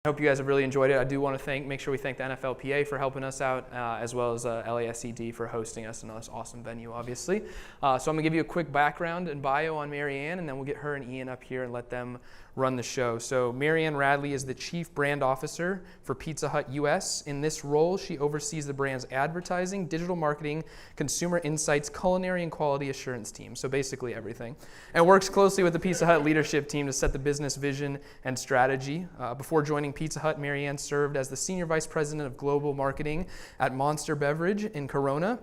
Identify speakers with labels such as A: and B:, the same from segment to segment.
A: I hope you guys have really enjoyed it. I do want to make sure we thank the NFLPA for helping us out, as well as LASED for hosting us in this awesome venue, obviously. So I'm going to give you a quick background and bio on Marianne, and then we'll get her and Ian up here and let them run the show. So Marianne Radley is the Chief Brand Officer for Pizza Hut US. In this role, she oversees the brand's advertising, digital marketing, consumer insights, culinary, and quality assurance team. So basically everything. And works closely with the Pizza Hut leadership team to set the business vision and strategy. Before joining Pizza Hut, Marianne served as the Senior Vice President of Global Marketing at Monster Beverage in Corona.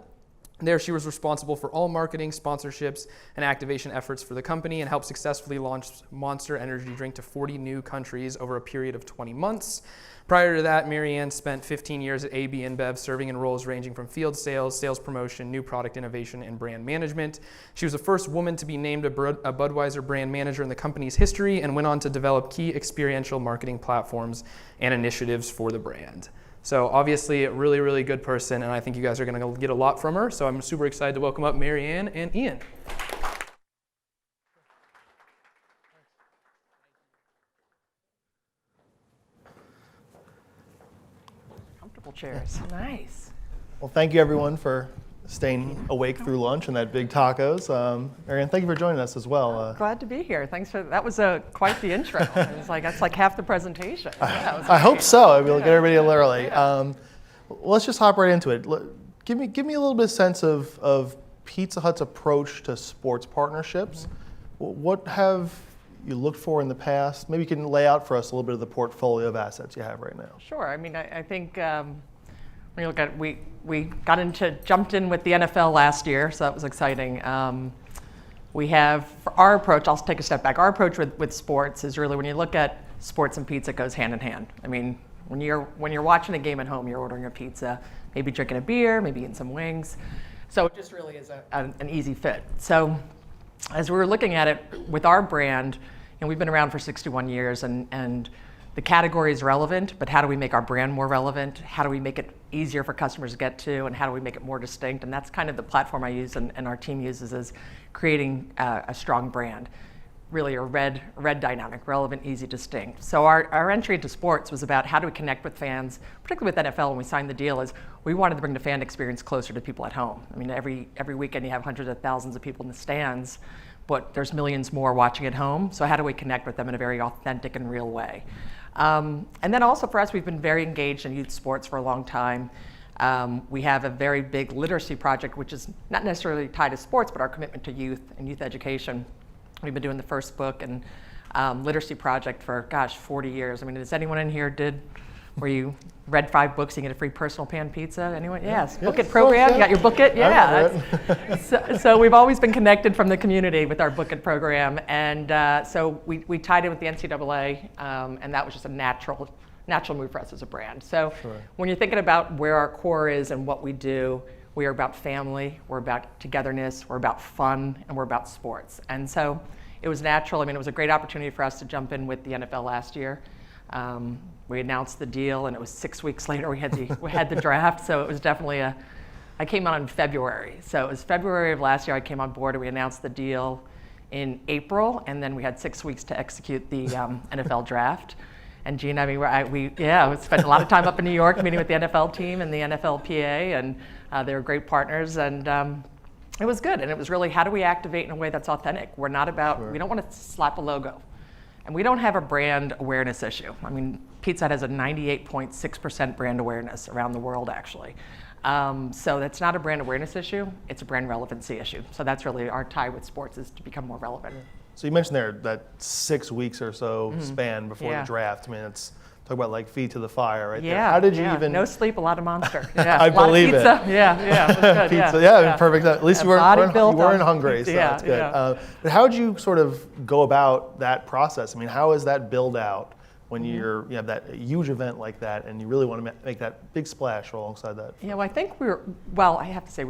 A: There, she was responsible for all marketing, sponsorships, and activation efforts for the company and helped successfully launch Monster Energy Drink to 40 new countries over a period of 20 months. Prior to that, Marianne spent 15 years at AB InBev, serving in roles ranging from field sales, sales promotion, new product innovation, and brand management. She was the first woman to be named a Budweiser brand manager in the company's history and went on to develop key experiential marketing platforms and initiatives for the brand. So obviously a really, really good person, and I think you guys are going to get a lot from her. So I'm super excited to welcome up Marianne and Ian.
B: Comfortable chairs. Nice.
C: Well, thank you everyone for staying awake through lunch and that big tacos. Marianne, thank you for joining us as well.
B: Glad to be here. Thanks for that. Was quite the intro. It's like that's like half the presentation. Yeah,
C: I hope so. We'll get everybody a little early. Well, let's just hop right into it. Give me a little bit of sense of Pizza Hut's approach to sports partnerships. Mm-hmm. What have you looked for in the past? Maybe you can lay out for us a little bit of the portfolio of assets you have right now.
B: Sure. I mean, I think when you look at we jumped in with the NFL last year, so that was exciting. We have, for our approach, I'll take a step back. Our approach with sports is really, when you look at sports and pizza, it goes hand in hand. I mean, when you're watching a game at home, you're ordering a pizza, maybe drinking a beer, maybe eating some wings. So it just really is an easy fit. So as we were looking at it with our brand, we've been around for 61 years, and the category is relevant, but how do we make our brand more relevant? How do we make it easier for customers to get to, and how do we make it more distinct? And that's kind of the platform I use and our team uses, is creating a strong brand. Really a red dynamic, relevant, easy, distinct. So our entry into sports was about how do we connect with fans, particularly with NFL when we signed the deal, is we wanted to bring the fan experience closer to people at home. I mean, every weekend you have hundreds of thousands of people in the stands, but there's millions more watching at home. So how do we connect with them in a very authentic and real way? And then also for us, we've been very engaged in youth sports for a long time. We have a very big literacy project, which is not necessarily tied to sports, but our commitment to youth and youth education. We've been doing the first book and literacy project for, 40 years. I mean, does anyone in here where you read 5 books, you get a free personal pan pizza? Anyone? Yes. Book It program. You got your Book It? Yeah. So we've always been connected from the community with our Book It program, and so we tied in with the NCAA, and that was just a natural move for us as a brand. So when you're thinking about where our core is and what we do, we are about family, we're about togetherness, we're about fun, and we're about sports. And so it was natural. I mean, it was a great opportunity for us to jump in with the NFL last year. We announced the deal, and it was 6 weeks later we had the draft. So it was definitely I came on in February. So it was February of last year I came on board, and we announced the deal in April, and then we had 6 weeks to execute the NFL draft. And Gene, I mean, we spent a lot of time up in New York meeting with the NFL team and the NFLPA, and they were great partners, and it was good. And it was really, how do we activate in a way that's authentic? We're not about, we don't want to slap a logo. And we don't have a brand awareness issue. I mean, Pizza Hut has a 98.6% brand awareness around the world, actually. So that's not a brand awareness issue, it's a brand relevancy issue. So that's really our tie with sports, is to become more relevant.
C: So you mentioned there that 6 weeks or so span before the draft. I mean, it's talk about like feet to the fire right there. How did you even?
B: No sleep, a lot of Monster. Yeah,
C: I believe it.
B: Yeah, it was good.
C: Pizza, perfect. At least you weren't hungry, so that's good. But how did you sort of go about that process? I mean, how is that build out when you have that huge event like that, and you really want to make that big splash alongside that?
B: Yeah, well, I think I have to say,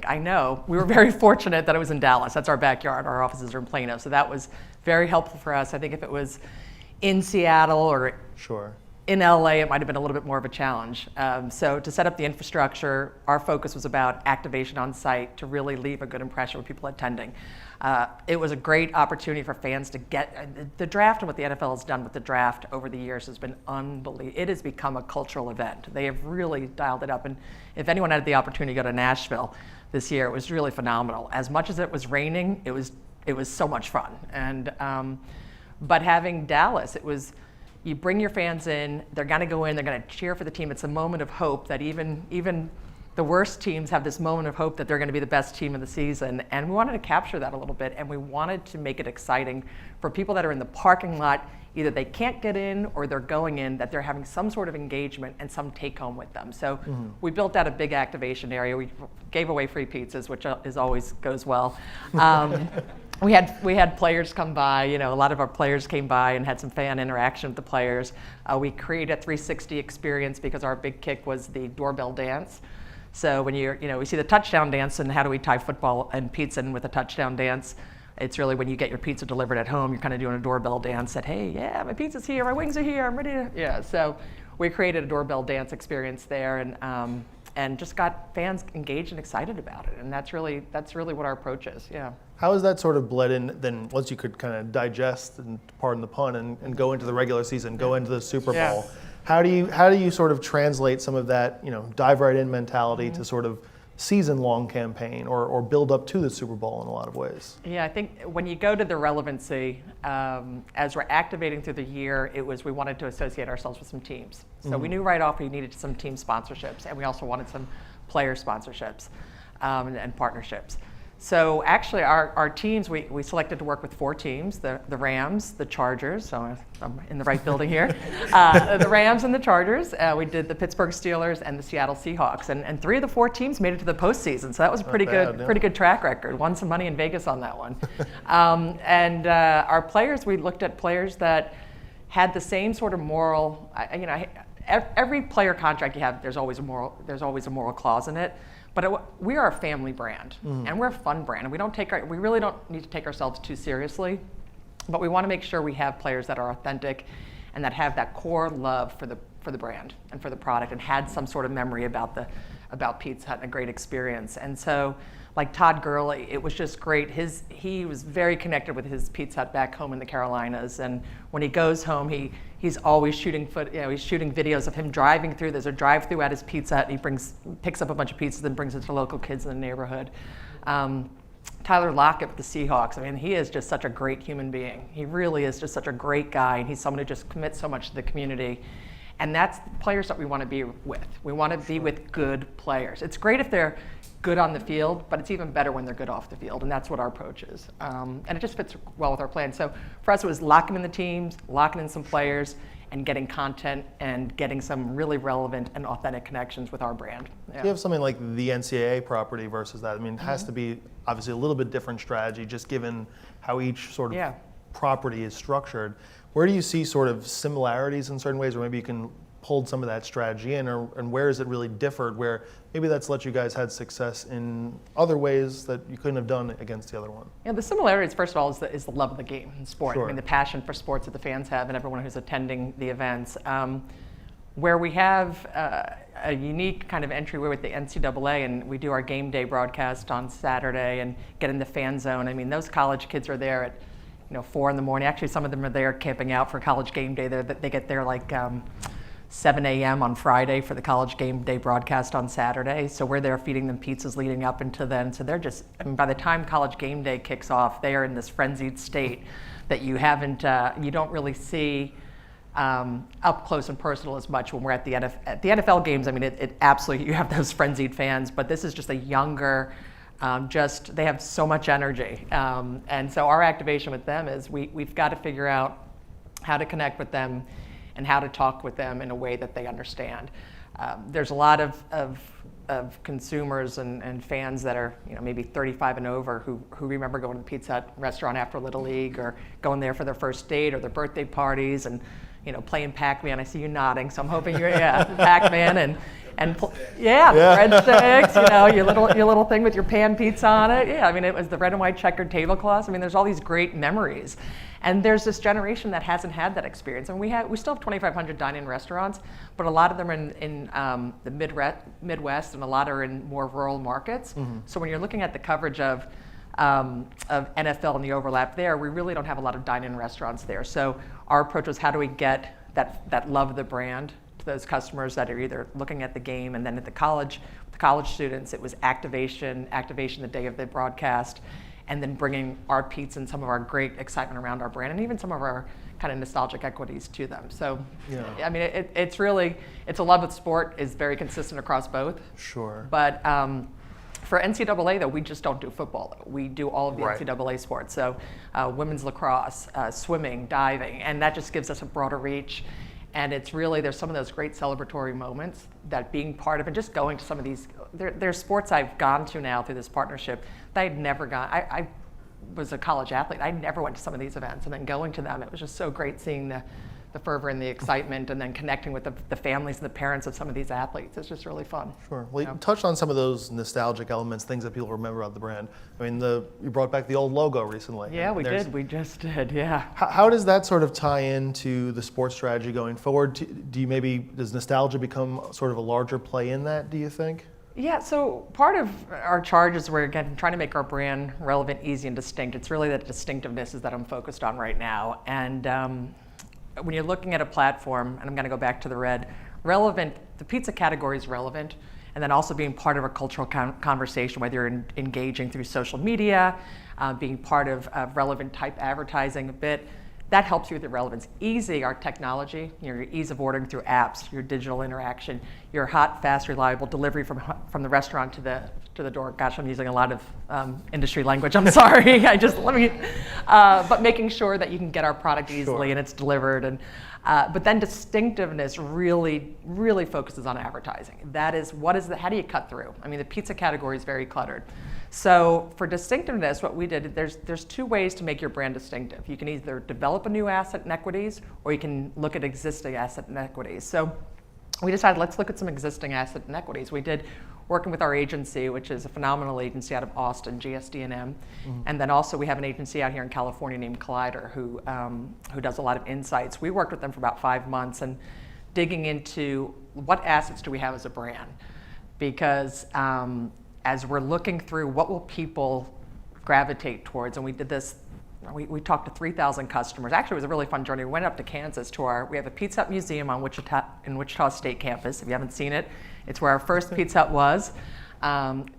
B: I know we were very fortunate that it was in Dallas. That's our backyard. Our offices are in Plano, so that was very helpful for us. I think if it was in Seattle or in LA, it might have been a little bit more of a challenge. So to set up the infrastructure, our focus was about activation on site to really leave a good impression with people attending. It was a great opportunity for fans to get the draft, and what the NFL has done with the draft over the years has been unbelievable. It has become a cultural event. They have really dialed it up. And if anyone had the opportunity to go to Nashville this year, it was really phenomenal. As much as it was raining, it was so much fun. And but having Dallas, it was, you bring your fans in, they're going to go in, they're going to cheer for the team. It's a moment of hope that even the worst teams have this moment of hope that they're going to be the best team of the season. And we wanted to capture that a little bit, and we wanted to make it exciting for people that are in the parking lot. Either they can't get in or they're going in, that they're having some sort of engagement and some take home with them. So we built out a big activation area. We gave away free pizzas, which is always goes well. We had players come by. A lot of our players came by and had some fan interaction with the players. We created a 360 experience because our big kick was the doorbell dance. So when we see the touchdown dance, and how do we tie football and pizza in with a touchdown dance? It's really when you get your pizza delivered at home, you're kind of doing a doorbell dance that, hey, yeah, my pizza's here, my wings are here, I'm ready to, yeah. So we created a doorbell dance experience there, and just got fans engaged and excited about it. And that's really what our approach is, yeah.
C: How is that sort of bled in then once you could kind of digest, and pardon the pun, and go into the regular season, go into the Super Bowl?
B: Yeah.
C: How do you sort of translate some of that, dive right in mentality to sort of season-long campaign or build up to the Super Bowl in a lot of ways?
B: Yeah, I think when you go to the relevancy, as we're activating through the year, we wanted to associate ourselves with some teams. So we knew right off we needed some team sponsorships, and we also wanted some player sponsorships and partnerships. So actually our teams, we selected to work with 4 teams, the Rams, the Chargers, so I'm in the right building here, the Rams and the Chargers. We did the Pittsburgh Steelers and the Seattle Seahawks, and 3 of the 4 teams made it to the postseason, so that was a pretty good track record. Won some money in Vegas on that one. And our players, we looked at players that had the same sort of moral, every player contract you have, there's always a moral clause in it. But we are a family brand, and we're a fun brand, and we really don't need to take ourselves too seriously, but we want to make sure we have players that are authentic and that have that core love for the brand and for the product, and had some sort of memory about Pizza Hut and a great experience. And so, like Todd Gurley, it was just great. He was very connected with his Pizza Hut back home in the Carolinas, and when he goes home, he's always shooting he's shooting videos of him driving through. There's a drive-through at his Pizza Hut, and he picks up a bunch of pizzas and brings it to local kids in the neighborhood. Tyler Lockett with the Seahawks, he is just such a great human being. He really is just such a great guy, and he's someone who just commits so much to the community. And that's the players that we want to be with. We want to be with good players. It's great if they're good on the field, but it's even better when they're good off the field, and that's what our approach is. And it just fits well with our plan. So for us, it was locking in the teams, locking in some players, and getting content and getting some really relevant and authentic connections with our brand. Yeah.
C: You have something like the NCAA property versus that. It has to be obviously a little bit different strategy, just given how each sort of property is structured. Where do you see sort of similarities in certain ways, or maybe you can pulled some of that strategy in, and where is it really differed, where maybe that's let you guys had success in other ways that you couldn't have done against the other one?
B: Yeah, the similarities, first of all, is the love of the game and sport.
C: Sure.
B: The passion for sports that the fans have and everyone who's attending the events. Where we have a unique kind of entryway with the NCAA, and we do our game day broadcast on Saturday and get in the fan zone. Those college kids are there at 4 in the morning. Actually, some of them are there camping out for college game day. They get there like 7 a.m. on Friday for the college game day broadcast on Saturday. So we're there feeding them pizzas leading up into then. So they're just, by the time college game day kicks off, they are in this frenzied state that you don't really see up close and personal as much when we're at the NFL games. It absolutely, you have those frenzied fans, but this is just a younger, they have so much energy. And so our activation with them is we've got to figure out how to connect with them and how to talk with them in a way that they understand. There's a lot of consumers and fans that are maybe 35 and over who remember going to the Pizza Hut restaurant after Little League, or going there for their first date or their birthday parties, and playing Pac-Man. I see you nodding, so I'm hoping you're Pac-Man and breadsticks, your little thing with your pan pizza on it. Yeah, it was the red and white checkered tablecloths. There's all these great memories. And there's this generation that hasn't had that experience. And we still have 2,500 dine-in restaurants, but a lot of them are in the Midwest, and a lot are in more rural markets. So when you're looking at the coverage of NFL and the overlap there, we really don't have a lot of dine-in restaurants there. So our approach was, how do we get that love of the brand to those customers that are either looking at the game, and then at the college students, it was activation the day of the broadcast, and then bringing our pizza and some of our great excitement around our brand, and even some of our kind of nostalgic equities to them. So, I mean, it's a love of sport is very consistent across both.
C: Sure.
B: But for NCAA, though, we just don't do football. We do all of the NCAA sports. So women's lacrosse, swimming, diving, and that just gives us a broader reach. And it's really, there's some of those great celebratory moments that being part of, and just going to some of these, there's sports I've gone to now through this partnership that I'd never gone. I was a college athlete. I never went to some of these events, and then going to them, it was just so great seeing the fervor and the excitement, and then connecting with the families and the parents of some of these athletes. It's just really fun.
C: Sure. Well, you touched on some of those nostalgic elements, things that people remember about the brand. I mean, you brought back the old logo recently.
B: Yeah, we did. We just did, yeah.
C: How does that sort of tie into the sports strategy going forward? Does nostalgia become sort of a larger play in that, do you think?
B: Yeah, so part of our charge is we're, again, trying to make our brand relevant, easy, and distinct. It's really that distinctiveness is that I'm focused on right now. And when you're looking at a platform, and I'm going to go back to the red, relevant, the pizza category is relevant, and then also being part of a cultural conversation, whether you're engaging through social media, being part of relevant type advertising a bit, that helps you with the relevance. Easy, our technology, your ease of ordering through apps, your digital interaction, your hot, fast, reliable delivery from the restaurant to the door. Gosh, I'm using a lot of industry language. I'm sorry. But making sure that you can get our product easily and it's delivered. And but then distinctiveness really, really focuses on advertising. That is, how do you cut through? I mean, the pizza category is very cluttered. So for distinctiveness, what we did, there's two ways to make your brand distinctive. You can either develop a new asset and equities, or you can look at existing asset and equities. So we decided, let's look at some existing asset and equities. We did, working with our agency, which is a phenomenal agency out of Austin, GSD&M, and then also we have an agency out here in California named Collider, who does a lot of insights. We worked with them for about 5 months and digging into what assets do we have as a brand, because as we're looking through what will people gravitate towards, and we did this, we talked to 3,000 customers. Actually, it was a really fun journey. We went up to Kansas we have a Pizza Hut museum on Wichita State campus. If you haven't seen it, it's where our first Pizza Hut was.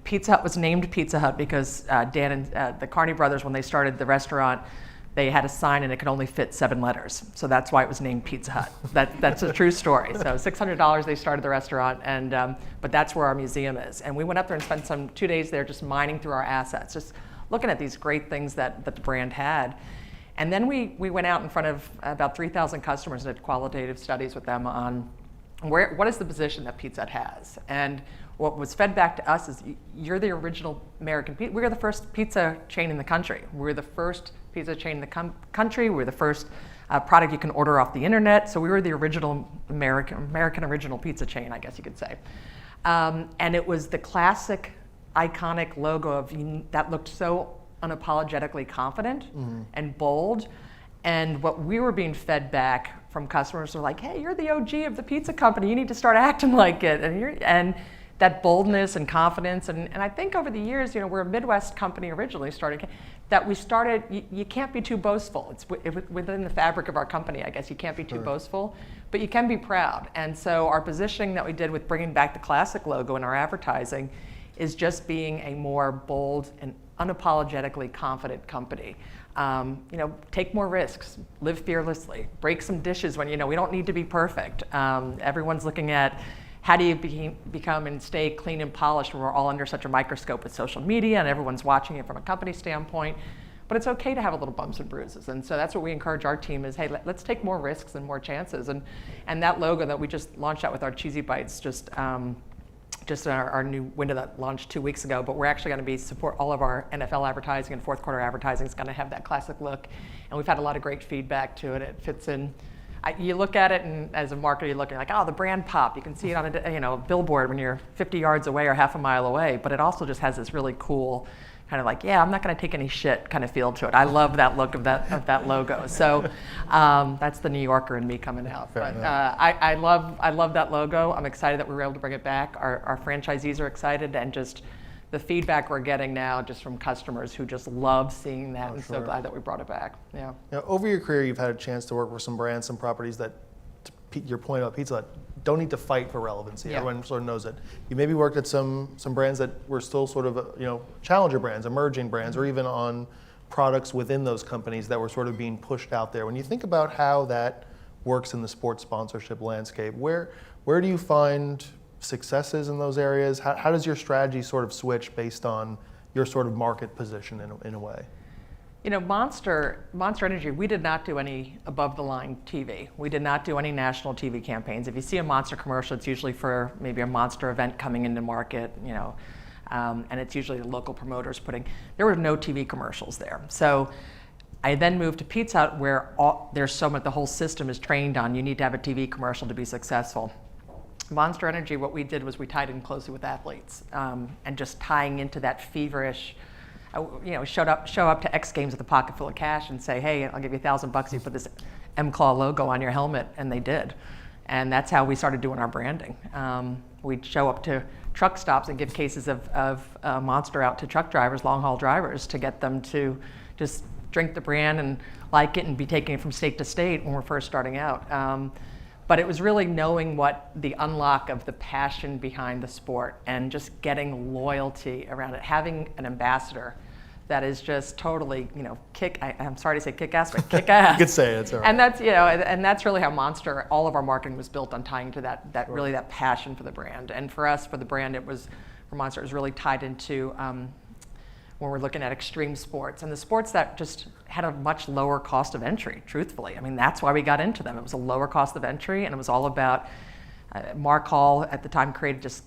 B: Pizza Hut was named Pizza Hut because Dan and the Carney brothers, when they started the restaurant, they had a sign and it could only fit 7 letters. So that's why it was named Pizza Hut. That's a true story. So $600 they started the restaurant, and but that's where our museum is. And we went up there and spent 2 days there just mining through our assets, just looking at these great things that the brand had. And then we went out in front of about 3,000 customers and did qualitative studies with them on what is the position that Pizza Hut has. And what was fed back to us is, you're the original American pizza. We're the first pizza chain in the country. We're the first pizza chain in the country. We're the first product you can order off the internet. So we were the original American original pizza chain, I guess you could say. And it was the classic, iconic logo that looked so unapologetically confident and bold. And what we were being fed back from customers were like, hey, you're the OG of the pizza company. You need to start acting like it. And that boldness and confidence. And I think over the years, we're a Midwest company originally you can't be too boastful. It's within the fabric of our company, I guess. You can't be too boastful, but you can be proud. And so our positioning that we did with bringing back the classic logo in our advertising is just being a more bold and unapologetically confident company. Take more risks, live fearlessly, break some dishes when we don't need to be perfect. Everyone's looking at how do you become and stay clean and polished when we're all under such a microscope with social media and everyone's watching it from a company standpoint. But it's okay to have a little bumps and bruises. And so that's what we encourage our team is, hey, let's take more risks and more chances. And that logo that we just launched out with our Cheesy Bites, just our new window that launched 2 weeks ago, but we're actually going to support all of our NFL advertising, and fourth quarter advertising is going to have that classic look. And we've had a lot of great feedback to it. It fits in. You look at it, and as a marketer, you're looking like, the brand pop. You can see it on a billboard when you're 50 yards away or half a mile away, but it also just has this really cool kind of like, yeah, I'm not going to take any shit kind of feel to it. I love that look of that logo. So that's the New Yorker in me coming out. But I love that logo. I'm excited that we were able to bring it back. Our franchisees are excited, and just the feedback we're getting now just from customers who just love seeing that, and so glad that we brought it back. Yeah.
C: Over your career, you've had a chance to work with some brands, some properties that, to your point about Pizza Hut, don't need to fight for relevancy.
B: Yeah.
C: Everyone sort of knows it. You maybe worked at some brands that were still sort of challenger brands, emerging brands, or even on products within those companies that were sort of being pushed out there. When you think about how that works in the sports sponsorship landscape, where do you find successes in those areas? How does your strategy sort of switch based on your sort of market position in a way?
B: Monster Energy, we did not do any above-the-line TV. We did not do any national TV campaigns. If you see a Monster commercial, it's usually for maybe a Monster event coming into market, and it's usually the local promoters there were no TV commercials there. So I then moved to Pizza Hut, where there's so much, the whole system is trained on, you need to have a TV commercial to be successful. Monster Energy, what we did was we tied in closely with athletes, and just tying into that feverish, show up to X Games with a pocket full of cash and say, hey, I'll give you $1,000 if you put this M-Claw logo on your helmet, and they did. And that's how we started doing our branding. We'd show up to truck stops and give cases of Monster out to truck drivers, long haul drivers, to get them to just drink the brand and like it and be taking it from state to state when we're first starting out. But it was really knowing what the unlock of the passion behind the sport and just getting loyalty around it, having an ambassador that is just totally, I'm sorry to say kick ass, but kick ass.
C: You could say it, it's all right.
B: And that's, and that's really how Monster, all of our marketing was built on tying to that really that passion for the brand. And for us, for the brand, for Monster, it was really tied into when we're looking at extreme sports and the sports that just had a much lower cost of entry, truthfully. I mean, that's why we got into them. It was a lower cost of entry, and it was all about, Mark Hall at the time created just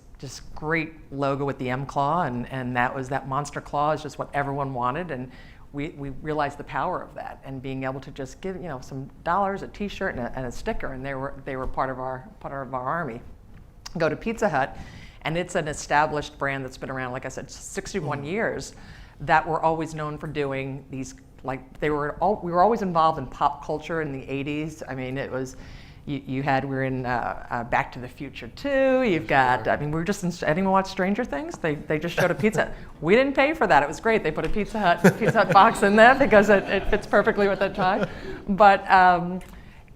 B: great logo with the M-Claw, and that Monster Claw is just what everyone wanted, and we realized the power of that, and being able to just give some dollars, a T-shirt, and a sticker, and they were part of our army. Go to Pizza Hut, and it's an established brand that's been around, like I said, 61 years, that we're always known for doing these, we were always involved in pop culture in the 80s. I mean, it was, we were in Back to the Future 2. You've got, I mean, we were just anyone watch Stranger Things? They just showed a Pizza Hut. We didn't pay for that. It was great. They put a Pizza Hut box in there because it fits perfectly with the time. But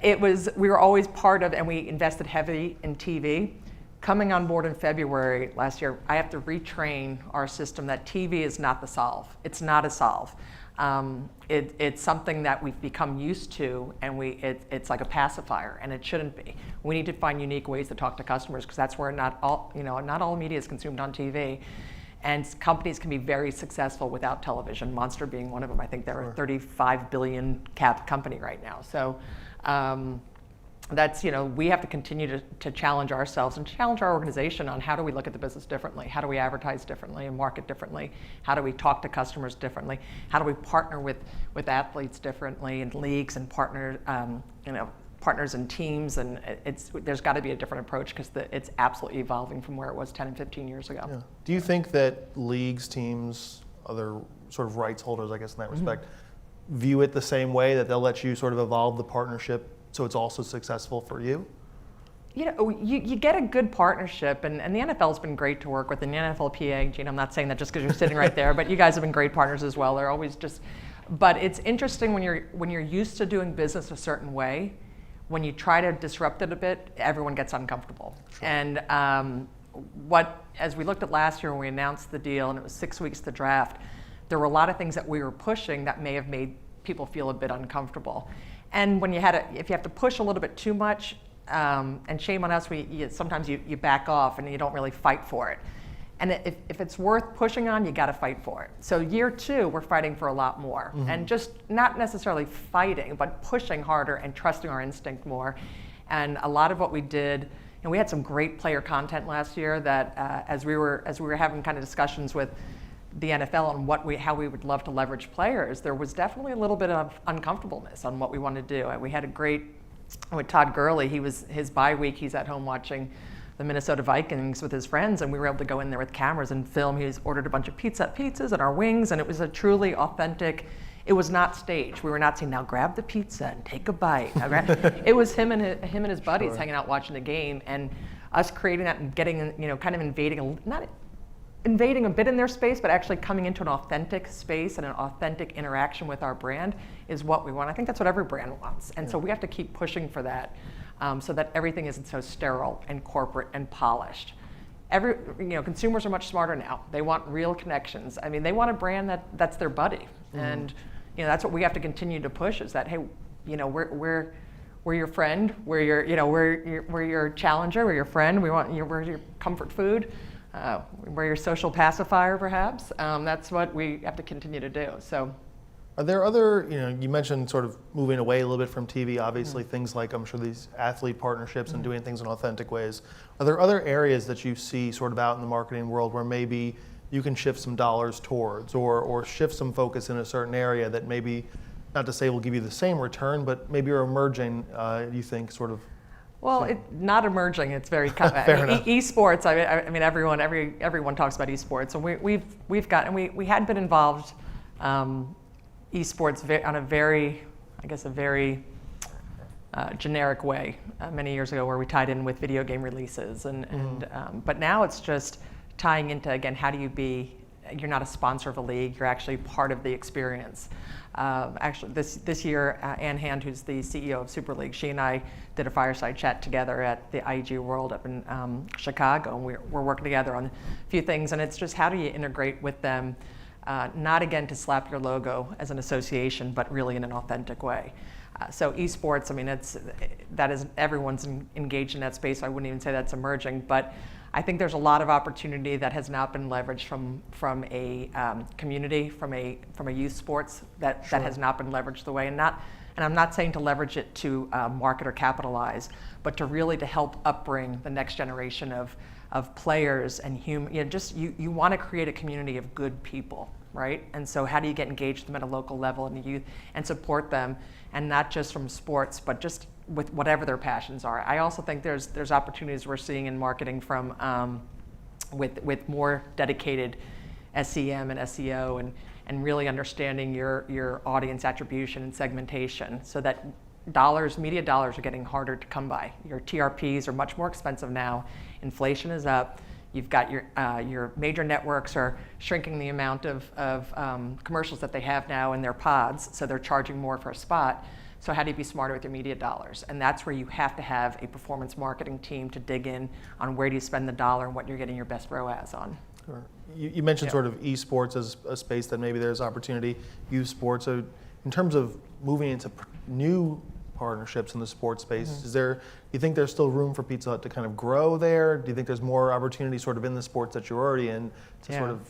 B: we were always part of, and we invested heavily in TV. Coming on board in February last year, I have to retrain our system that TV is not the solve. It's not a solve. It's something that we've become used to, and it's like a pacifier, and it shouldn't be. We need to find unique ways to talk to customers, because that's where not all media is consumed on TV. And companies can be very successful without television, Monster being one of them. I think they're a 35 billion cap company right now. So that's, we have to continue to challenge ourselves and challenge our organization on how do we look at the business differently? How do we advertise differently and market differently? How do we talk to customers differently? How do we partner with athletes differently and leagues and partners and teams? And there's got to be a different approach, because it's absolutely evolving from where it was 10 and 15 years ago.
C: Yeah. Do you think that leagues, teams, other sort of rights holders, I guess in that respect, view it the same way, that they'll let you sort of evolve the partnership so it's also successful for you?
B: You get a good partnership, and the NFL's been great to work with, and the NFLPA, Gene, I'm not saying that just because you're sitting right there, but you guys have been great partners as well. They're always but it's interesting when you're used to doing business a certain way, when you try to disrupt it a bit, everyone gets uncomfortable. Sure. And as we looked at last year when we announced the deal, and it was 6 weeks to draft, there were a lot of things that we were pushing that may have made people feel a bit uncomfortable. And when if you have to push a little bit too much, and shame on us, sometimes you back off and you don't really fight for it. And if it's worth pushing on, you got to fight for it. So year 2, we're fighting for a lot more, and just not necessarily fighting, but pushing harder and trusting our instinct more. And a lot of what we did, and we had some great player content last year that as we were having kind of discussions with the NFL on how we would love to leverage players, there was definitely a little bit of uncomfortableness on what we wanted to do. And we had a great, with Todd Gurley, his bye week, he's at home watching the Minnesota Vikings with his friends, and we were able to go in there with cameras and film. He's ordered a bunch of pizzas and our wings, and it was a truly authentic. It was not staged. We were not saying, now grab the pizza and take a bite. It was him and his buddies hanging out watching the game, and us creating that and getting, kind of not invading a bit in their space, but actually coming into an authentic space and an authentic interaction with our brand is what we want. I think that's what every brand wants. And so we have to keep pushing for that, so that everything isn't so sterile and corporate and polished. Consumers are much smarter now. They want real connections. I mean, they want a brand that's their buddy. And that's what we have to continue to push, is that, hey, we're your friend, we're your challenger, we're your friend, we're your comfort food. We're your social pacifier, perhaps. That's what we have to continue to do. So,
C: are there other, you mentioned sort of moving away a little bit from TV, obviously things like, I'm sure, these athlete partnerships and doing things in authentic ways. Are there other areas that you see sort of out in the marketing world where maybe you can shift some dollars towards, or shift some focus in a certain area that maybe, not to say will give you the same return, but maybe are emerging, you think, sort of?
B: Well, it's not emerging. It's very
C: Fair enough.
B: Esports. I mean, everyone talks about esports, and we've got, and we had been involved esports on a very generic way many years ago, where we tied in with video game releases, but now it's just tying into, again, how do you be? You're not a sponsor of a league. You're actually part of the experience. Actually, this year, Ann Hand, who's the CEO of Super League, she and I did a fireside chat together at the IG World up in Chicago, and we're working together on a few things. And it's just, how do you integrate with them, not again to slap your logo as an association, but really in an authentic way. So esports, I mean, everyone's engaged in that space. So I wouldn't even say that's emerging, but I think there's a lot of opportunity that has not been leveraged from a community, from a youth sports that has not been leveraged the way, and I'm not saying to leverage it to market or capitalize, but to really to help upbring the next generation of players and you want to create a community of good people, right? And so how do you get engaged with them at a local level in the youth and support them, and not just from sports, but just with whatever their passions are. I also think there's opportunities we're seeing in marketing from with more dedicated SEM and SEO and really understanding your audience attribution and segmentation, so that media dollars are getting harder to come by. Your TRPs are much more expensive now. Inflation is up. You've got your major networks are shrinking the amount of commercials that they have now in their pods, so they're charging more for a spot. So how do you be smarter with your media dollars? And that's where you have to have a performance marketing team to dig in on where do you spend the dollar and what you're getting your best ROAS on.
C: Sure. You mentioned sort of esports as a space that maybe there's opportunity, youth sports. So in terms of moving into new partnerships in the sports space, do you think there's still room for Pizza Hut to kind of grow there? Do you think there's more opportunity sort of in the sports that you're already in to sort of,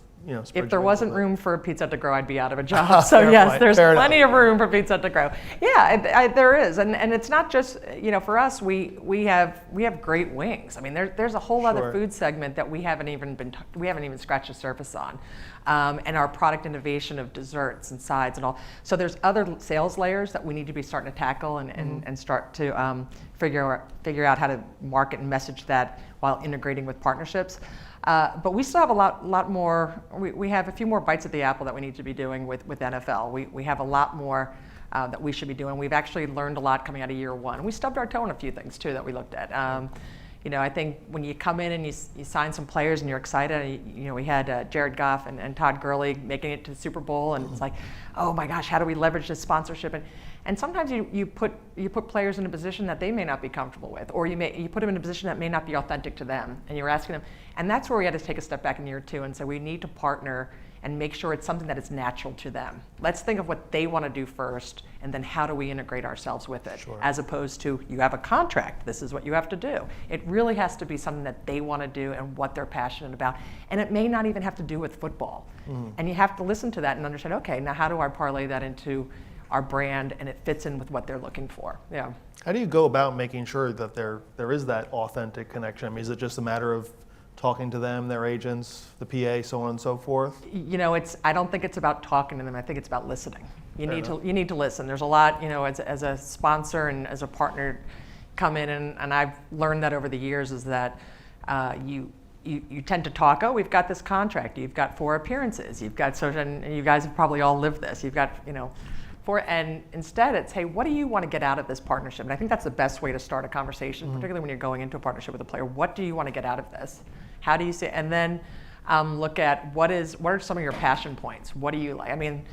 B: if there wasn't room for Pizza Hut to grow, I'd be out of a job. So yes, there's plenty of room for Pizza Hut to grow. Yeah, there is, and it's not just for us. We have great wings. I mean, there's a whole other food segment that we haven't even scratched the surface on, and our product innovation of desserts and sides and all. So there's other sales layers that we need to be starting to tackle and start to figure out how to market and message that while integrating with partnerships. But we still have a lot more. We have a few more bites at the apple that we need to be doing with NFL. We have a lot more that we should be doing. We've actually learned a lot coming out of year one. We stubbed our toe on a few things too that we looked at. I think when you come in and you sign some players and you're excited, we had Jared Goff and Todd Gurley making it to the Super Bowl, and it's like, oh my gosh, how do we leverage this sponsorship? And sometimes you put players in a position that they may not be comfortable with, or you put them in a position that may not be authentic to them, and you're asking them, and that's where we had to take a step back in year two and say we need to partner and make sure it's something that is natural to them. Let's think of what they want to do first, and then how do we integrate ourselves with it, as opposed to you have a contract, this is what you have to do. It really has to be something that they want to do and what they're passionate about, and it may not even have to do with football. And you have to listen to that and understand, okay, now how do I parlay that into our brand and it fits in with what they're looking for? Yeah.
C: How do you go about making sure that there is that authentic connection? I mean, is it just a matter of talking to them, their agents, the PA, so on and so forth?
B: I don't think it's about talking to them. I think it's about listening. You need to listen. There's a lot, as a sponsor and as a partner come in, and I've learned that over the years, is that You tend to talk, oh, we've got this contract, you've got 4 appearances, you've got so, and you guys have probably all lived this, you've got, and instead it's, hey, what do you want to get out of this partnership? And I think that's the best way to start a conversation, particularly when you're going into a partnership with a player. What do you want to get out of this? How do you see it? And then look at what are some of your passion points? What do you like? I mean,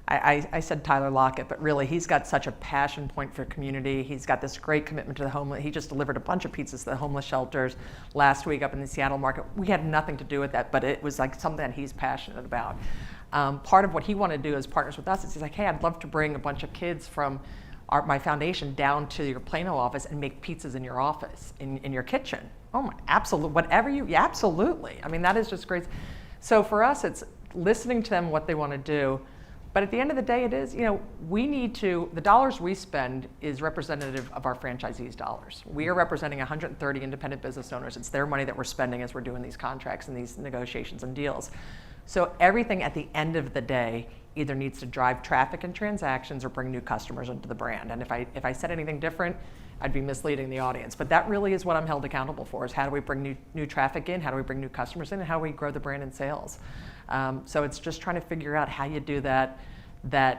B: I said Tyler Lockett, but really he's got such a passion point for community. He's got this great commitment to the homeless. He just delivered a bunch of pizzas to the homeless shelters last week up in the Seattle market. We had nothing to do with that, but it was like something that he's passionate about. Part of what he wanted to do as partners with us is he's like, hey, I'd love to bring a bunch of kids from my foundation down to your Plano office and make pizzas in your office, in your kitchen. Oh my, absolutely, whatever yeah, absolutely. I mean, that is just great. So for us, it's listening to them, what they want to do. But at the end of the day, it is, we need to, the dollars we spend is representative of our franchisees' dollars. We are representing 130 independent business owners. It's their money that we're spending as we're doing these contracts and these negotiations and deals. So everything at the end of the day either needs to drive traffic and transactions or bring new customers into the brand. And if I said anything different, I'd be misleading the audience. But that really is what I'm held accountable for, is how do we bring new traffic in, how do we bring new customers in, and how do we grow the brand and sales. So it's just trying to figure out how you do that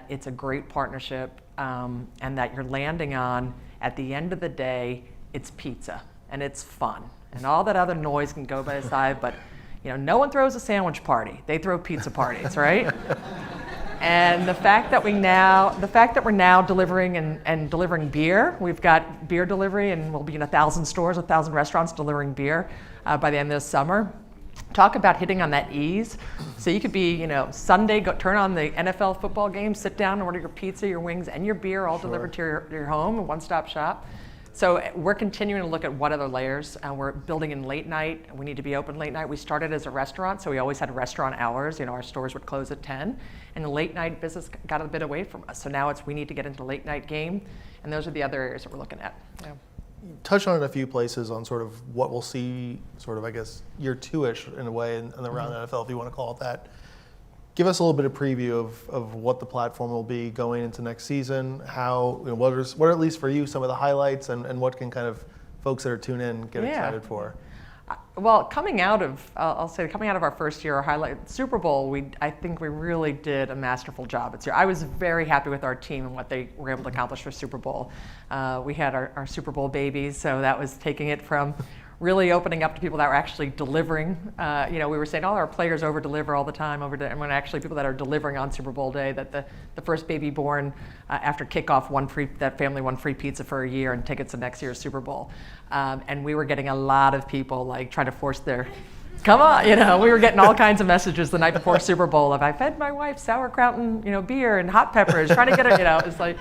B: it's a great partnership, and that you're landing on, at the end of the day, it's pizza, and it's fun. And all that other noise can go by the side, but no one throws a sandwich party. They throw pizza parties, right? And the fact that we're now delivering and delivering beer, we've got beer delivery, and we'll be in 1,000 stores, 1,000 restaurants delivering beer by the end of this summer. Talk about hitting on that ease. So you could be, Sunday, turn on the NFL football game, sit down and order your pizza, your wings, and your beer all delivered to your home, a one-stop shop. So we're continuing to look at what other layers. We're building in late night. We need to be open late night. We started as a restaurant, so we always had restaurant hours. Our stores would close at 10, and the late night business got a bit away from us. So now we need to get into the late night game, and those are the other areas that we're looking at. Yeah.
C: You touched on it a few places on sort of what we'll see, sort of, I guess, year 2-ish in a way, and around NFL, if you want to call it that. Give us a little bit of preview of what the platform will be going into next season, how, what are at least for you some of the highlights, and what can kind of folks that are tuned in get excited for?
B: Well, coming out of our first year, our highlight, Super Bowl, I think we really did a masterful job. I was very happy with our team and what they were able to accomplish for Super Bowl. We had our Super Bowl babies, so that was taking it from really opening up to people that were actually delivering. We were saying, our players over-deliver all the time, and when actually people that are delivering on Super Bowl day, that the first baby born after kickoff that family won free pizza for a year and tickets to next year's Super Bowl. And we were getting a lot of people trying to force come on, we were getting all kinds of messages the night before Super Bowl of, I fed my wife sauerkraut and, beer and hot peppers, trying to get her, it's like,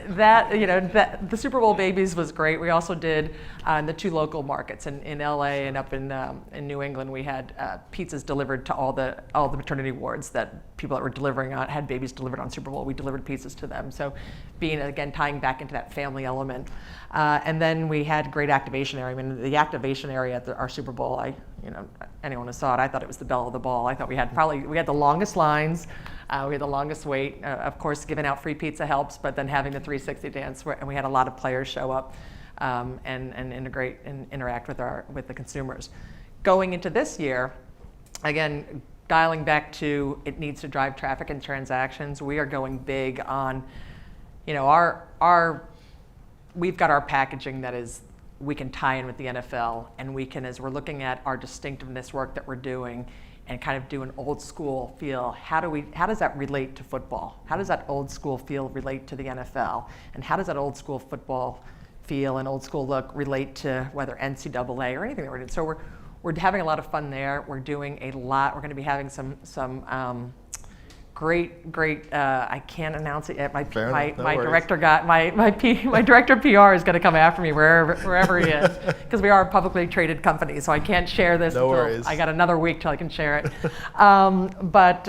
B: the Super Bowl babies was great. We also did in the 2 local markets in LA and up in New England. We had pizzas delivered to all the maternity wards that people that were delivering on had babies delivered on Super Bowl. We delivered pizzas to them. So, tying back into that family element, and then we had great activation area. I mean, the activation area at our Super Bowl, anyone who saw it, I thought it was the belle of the ball. I thought we had the longest lines. We had the longest wait. Of course, giving out free pizza helps, but then having the 360 dance, and we had a lot of players show up and integrate and interact with the consumers. Going into this year, again, dialing back to it needs to drive traffic and transactions. We are going big on, we've got our packaging that is, we can tie in with the NFL, and we can, as we're looking at our distinctiveness work that we're doing, and kind of do an old school feel. How does that relate to football? How does that old school feel relate to the NFL? And how does that old school football feel and old school look relate to whether NCAA or anything that we're doing? So we're having a lot of fun there. We're doing a lot. We're going to be having some great. I can't announce it yet. My director my director of PR is going to come after me wherever he is, because we are a publicly traded company, so I can't share this until I got another week till I can share it. But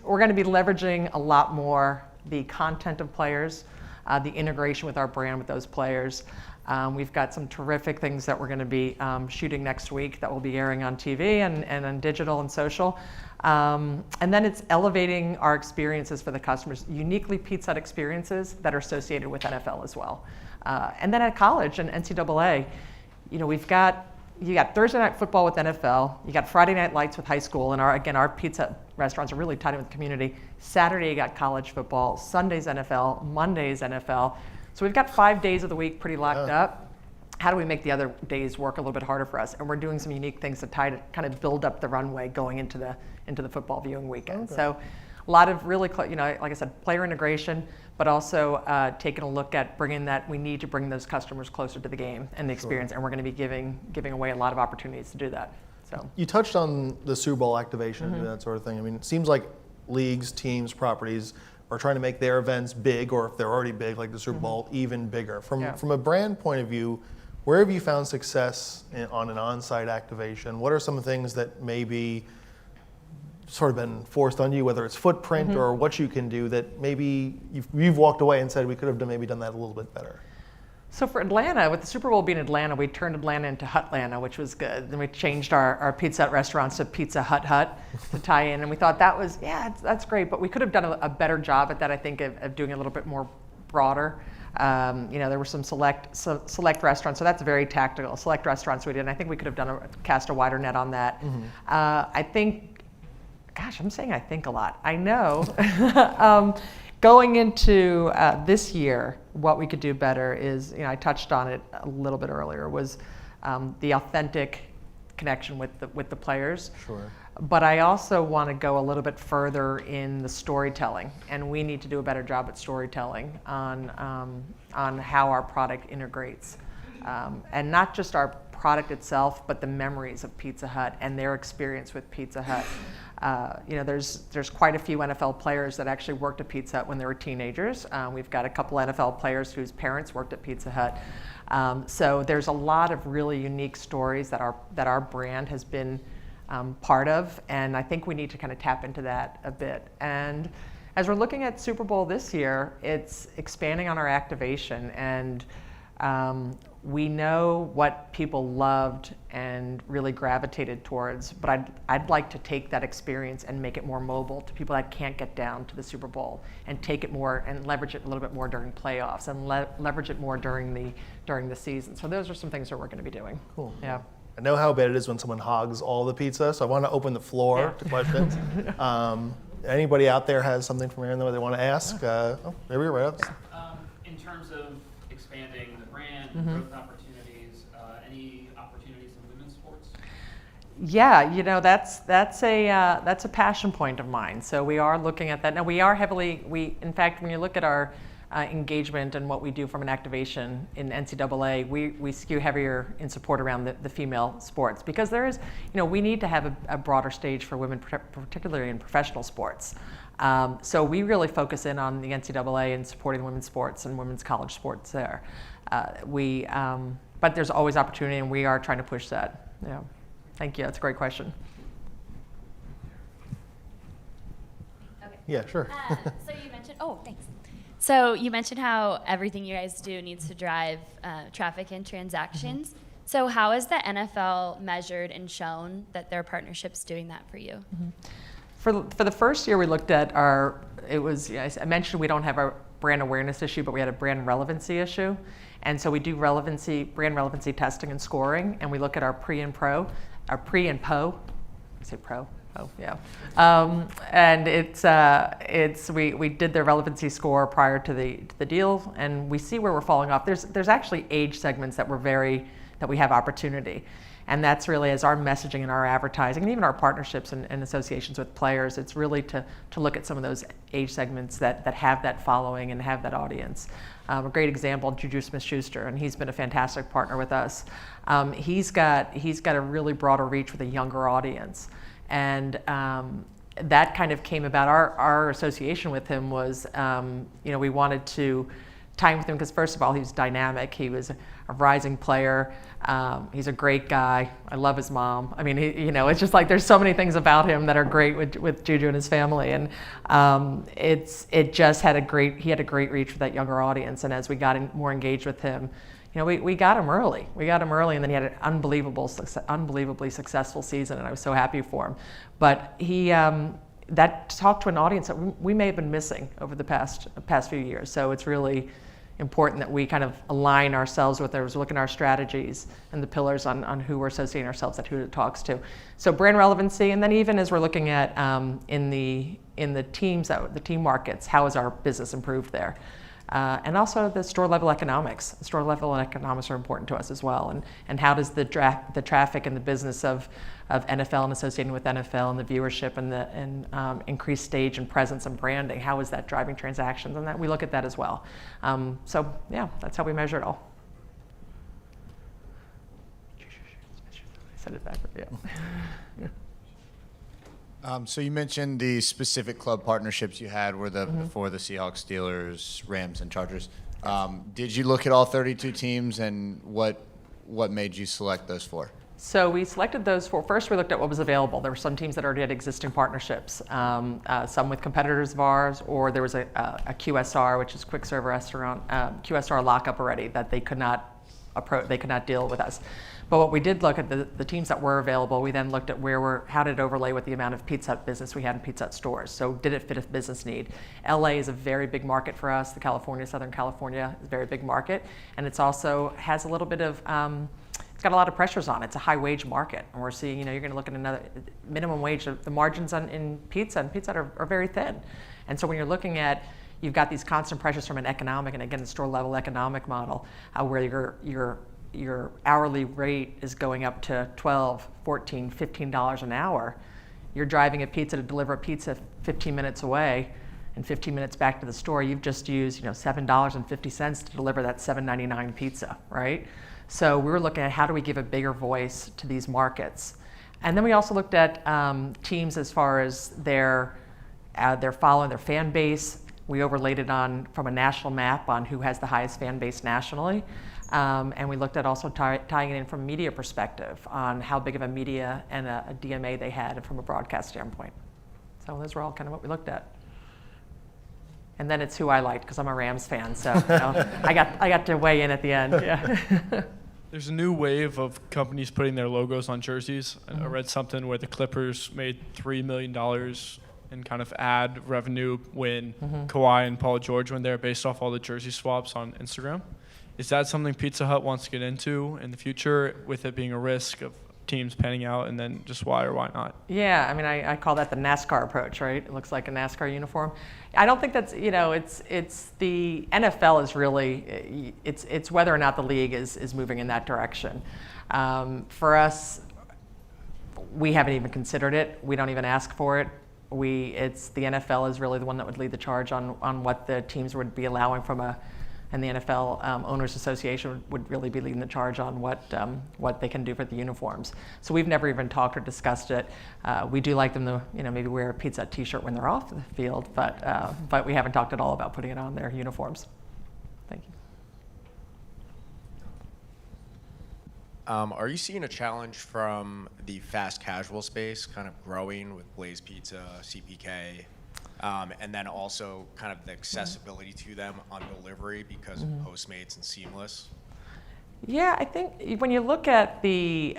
B: we're going to be leveraging a lot more the content of players, the integration with our brand with those players. We've got some terrific things that we're going to be shooting next week that will be airing on TV and on digital and social. And then it's elevating our experiences for the customers, uniquely Pizza Hut experiences that are associated with NFL as well. And then at college and NCAA, you got Thursday night football with NFL, you got Friday night lights with high school, and our pizza restaurants are really tied in with the community. Saturday you got college football, Sunday's NFL, Monday's NFL. So we've got 5 days of the week pretty locked up. How do we make the other days work a little bit harder for us? And we're doing some unique things to kind of build up the runway going into the football viewing weekend. So a lot of really, like I said, player integration, but also taking a look at we need to bring those customers closer to the game and the experience, and we're going to be giving away a lot of opportunities to do that. So
C: you touched on the Super Bowl activation and that sort of thing. I mean, it seems like leagues, teams, properties are trying to make their events big, or if they're already big, like the Super Bowl, even bigger. From a brand point of view, where have you found success on an on-site activation? What are some things that maybe sort of been forced on you, whether it's footprint or what you can do, that maybe you've walked away and said we could have maybe done that a little bit better?
B: So for Atlanta, with the Super Bowl being Atlanta, we turned Atlanta into Hutlanta, which was good. Then we changed our Pizza Hut restaurants to Pizza Hut to tie in, and we thought that's great, but we could have done a better job at that, I think, of doing a little bit more broader. There were some select restaurants, so that's very tactical. Select restaurants we did, and I think we could have cast a wider net on that. I think, gosh, I'm saying I think a lot. I know. Going into this year, what we could do better is, I touched on it a little bit earlier, was the authentic connection with the players.
C: Sure.
B: But I also want to go a little bit further in the storytelling, and we need to do a better job at storytelling on how our product integrates, and not just our product itself, but the memories of Pizza Hut and their experience with Pizza Hut. There's quite a few NFL players that actually worked at Pizza Hut when they were teenagers. We've got a couple NFL players whose parents worked at Pizza Hut. So there's a lot of really unique stories that our brand has been part of, and I think we need to kind of tap into that a bit. And as we're looking at Super Bowl this year, it's expanding on our activation, and we know what people loved and really gravitated towards, but I'd like to take that experience and make it more mobile to people that can't get down to the Super Bowl, and take it more and leverage it a little bit more during playoffs, and leverage it more during the season. So those are some things that we're going to be doing.
C: Cool.
B: Yeah.
C: I know how bad it is when someone hogs all the pizza, so I want to open the floor to questions. Anybody out there has something from Aaron that they want to ask? There we go, right up.
D: In terms of expanding the brand, growth opportunities, any opportunities in women's sports?
B: Yeah, that's a passion point of mine. So we are looking at that. Now we are in fact, when you look at our engagement and what we do from an activation in NCAA, we skew heavier in support around the female sports, because there is, we need to have a broader stage for women, particularly in professional sports. So we really focus in on the NCAA and supporting women's sports and women's college sports there. But there's always opportunity, and we are trying to push that. Yeah. Thank you. That's a great question.
E: Okay.
C: Yeah, sure.
E: So you mentioned, thanks. So you mentioned how everything you guys do needs to drive traffic and transactions. So how has the NFL measured and shown that their partnership's doing that for you?
B: For the first year we looked at I mentioned we don't have a brand awareness issue, but we had a brand relevancy issue. And so we do brand relevancy testing and scoring, and we look at our pre and po. I say pro? Oh, yeah. And we did the relevancy score prior to the deal, and we see where we're falling off. There's actually age segments that we have opportunity. And that's really, as our messaging and our advertising, and even our partnerships and associations with players, it's really to look at some of those age segments that have that following and have that audience. A great example, Juju Smith-Schuster, and he's been a fantastic partner with us. He's got a really broader reach with a younger audience. And that kind of came about. Our association with him was, we wanted to time with him because, first of all, he was dynamic. He was a rising player. He's a great guy. I love his mom. I mean, it's just like there's so many things about him that are great with Juju and his family. And he had a great reach with that younger audience. And as we got more engaged with him, we got him early. And then he had an unbelievably successful season, and I was so happy for him. But that talked to an audience that we may have been missing over the past few years. So it's really, important that we kind of align ourselves with those, look at our strategies and the pillars on who we're associating ourselves at, who it talks to. So brand relevancy, and then even as we're looking at in the teams, the team markets, how has our business improved there? And also the store level economics. The store level economics are important to us as well. And how does the traffic and the business of NFL and associating with NFL and the viewership and the increased stage and presence and branding, how is that driving transactions? And that we look at that as well. So yeah, that's how we measure it all. I said it backward, yeah.
F: So you mentioned the specific club partnerships you had were for the Seahawks, Steelers, Rams, and Chargers. Did you look at all 32 teams, and what made you select those four?
B: So we selected those four. First, we looked at what was available. There were some teams that already had existing partnerships, some with competitors of ours, or there was a QSR, which is quick serve restaurant, QSR lockup already that they could not deal with us. But what we did look at the teams that were available. We then looked at how did it overlay with the amount of Pizza Hut business we had in Pizza Hut stores. So did it fit a business need? LA is a very big market for us. Southern California is a very big market, and it's also has a little bit of it's got a lot of pressures on it. It's a high wage market, and we're seeing, you're going to look at another minimum wage. The margins in pizza and Pizza Hut are very thin, and so when you're looking at, you've got these constant pressures from an economic, and again, the store level economic model, where your hourly rate is going up to $12, $14, $15 an hour. You're driving a pizza to deliver a pizza 15 minutes away and 15 minutes back to the store. You've just used $7.50 to deliver that $7.99 pizza, right? So we were looking at how do we give a bigger voice to these markets. And then we also looked at teams as far as their following, their fan base. We overlaid it from a national map on who has the highest fan base nationally. And we looked at also tying it in from a media perspective on how big of a media and a DMA they had from a broadcast standpoint. So those were all kind of what we looked at. And then it's who I liked because I'm a Rams fan, so I got to weigh in at the end. Yeah.
G: There's a new wave of companies putting their logos on jerseys. I read something where the Clippers made $3 million in kind of ad revenue when Kawhi and Paul George went there based off all the jersey swaps on Instagram. Is that something Pizza Hut wants to get into in the future, with it being a risk of teams panning out, and then just why or why not?
B: Yeah, I mean, I call that the NASCAR approach, right? It looks like a NASCAR uniform. I don't think that's, it's the NFL is really, it's whether or not the league is moving in that direction. For us, we haven't even considered it. We don't even ask for it. It's the NFL is really the one that would lead the charge on what the teams would be allowing and the NFL Owners Association would really be leading the charge on what they can do for the uniforms. So we've never even talked or discussed it. We do like them to, maybe wear a Pizza Hut T-shirt when they're off the field, but we haven't talked at all about putting it on their uniforms. Thank you.
H: Are you seeing a challenge from the fast casual space kind of growing with Blaze Pizza, CPK? And then also kind of the accessibility to them on delivery because of Postmates and Seamless?
B: Yeah, I think when you look at the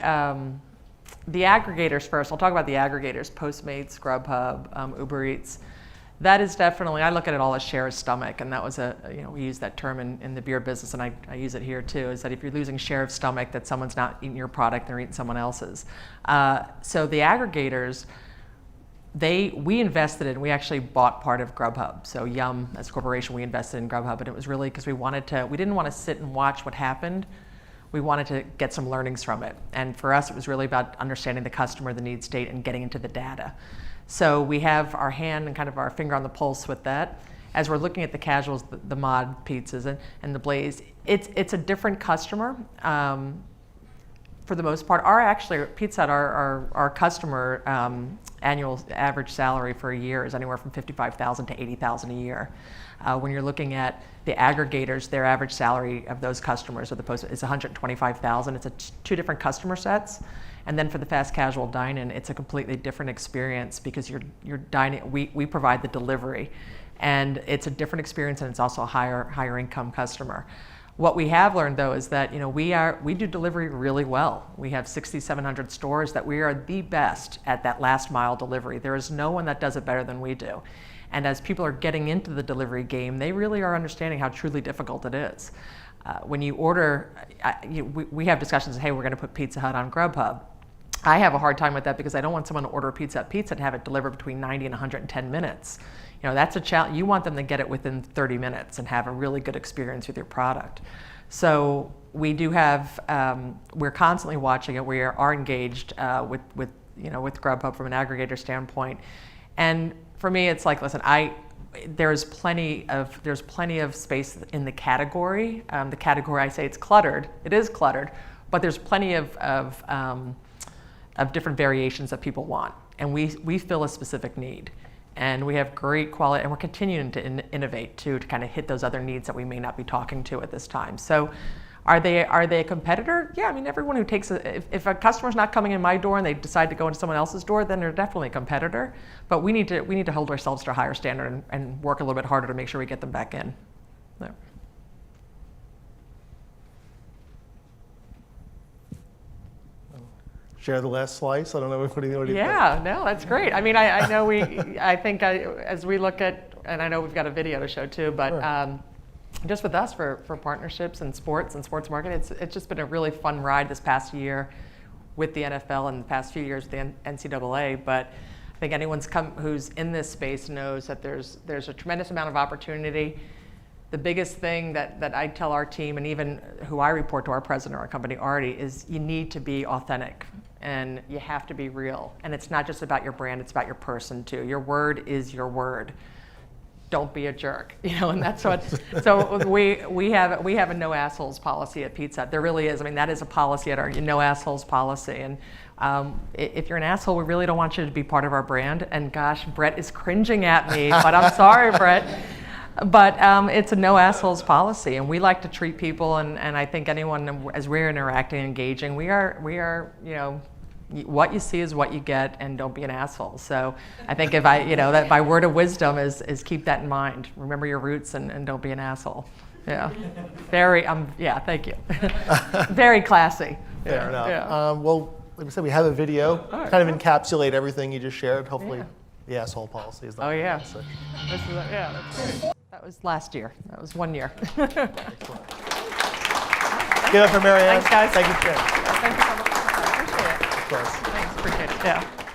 B: aggregators first, I'll talk about the aggregators, Postmates, Grubhub, Uber Eats. That is definitely, I look at it all as share of stomach, and that was we use that term in the beer business, and I use it here too, is that if you're losing share of stomach, that someone's not eating your product, they're eating someone else's. So the aggregators, we invested in, we actually bought part of Grubhub. So Yum, as a corporation, we invested in Grubhub, and it was really because we didn't want to sit and watch what happened. We wanted to get some learnings from it. And for us, it was really about understanding the customer, the need state, and getting into the data. So we have our hand and kind of our finger on the pulse with that. As we're looking at the casuals, the mod pizzas and the Blaze, it's a different customer. For the most part, Pizza Hut, our customer annual average salary for a year is anywhere from $55,000 to $80,000 a year. When you're looking at the aggregators, their average salary of those customers is $125,000. It's two different customer sets. And then for the fast casual dine-in, it's a completely different experience because you're dining. We provide the delivery, and it's a different experience, and it's also a higher income customer. What we have learned, though, is that we do delivery really well. We have 6,700 stores that we are the best at that last mile delivery. There is no one that does it better than we do. And as people are getting into the delivery game, they really are understanding how truly difficult it is. When you order, we have discussions, hey, we're going to put Pizza Hut on Grubhub. I have a hard time with that because I don't want someone to order pizza and have it delivered between 90 and 110 minutes. You know, that's a challenge. You want them to get it within 30 minutes and have a really good experience with your product. So we do have, we're constantly watching it. We are engaged with Grubhub from an aggregator standpoint. And for me, it's like, listen, there's plenty of space in the category. The category, I say it's cluttered. It is cluttered, but there's plenty of different variations that people want, and we fill a specific need, and we have great quality, and we're continuing to innovate too to kind of hit those other needs that we may not be talking to at this time. So, are they a competitor? Yeah, I mean, everyone who takes if a customer's not coming in my door and they decide to go into someone else's door, then they're definitely a competitor. But we need to hold ourselves to a higher standard and work a little bit harder to make sure we get them back in. There.
C: Share the last slice. I don't know what do you
B: Yeah, no, that's great. I mean, I know as we look at, and I know we've got a video to show too, but
C: Sure.
B: Just with us for partnerships and sports marketing, it's just been a really fun ride this past year with the NFL and the past few years with the NCAA. But I think who's in this space knows that there's a tremendous amount of opportunity. The biggest thing that I tell our team, and even who I report to, our president of our company, Artie, is you need to be authentic and you have to be real. And it's not just about your brand, it's about your person too. Your word is your word. Don't be a jerk, and that's what. So we have a no assholes policy at Pizza Hut. There really is. I mean, that is a policy at our no assholes policy. And if you're an asshole, we really don't want you to be part of our brand. And gosh, Brett is cringing at me, but I'm sorry, Brett. But it's a no assholes policy, and we like to treat people. And I think anyone, as we're interacting, engaging, we are what you see is what you get, and don't be an asshole. So I think that my word of wisdom is keep that in mind. Remember your roots and don't be an asshole. Yeah, thank you. Very classy.
C: Fair enough.
B: Yeah.
C: Well, like I said, we have a video, kind of encapsulate everything you just shared. Hopefully, the asshole policy is not.
B: Oh yeah.
C: So.
B: That's great. That was last year. That was 1 year.
C: Give it up for Marianne.
B: Thanks, guys.
C: Thank you, Jen.
B: Thank you so much. I appreciate it.
C: Of course.
B: Thanks, appreciate it. Yeah.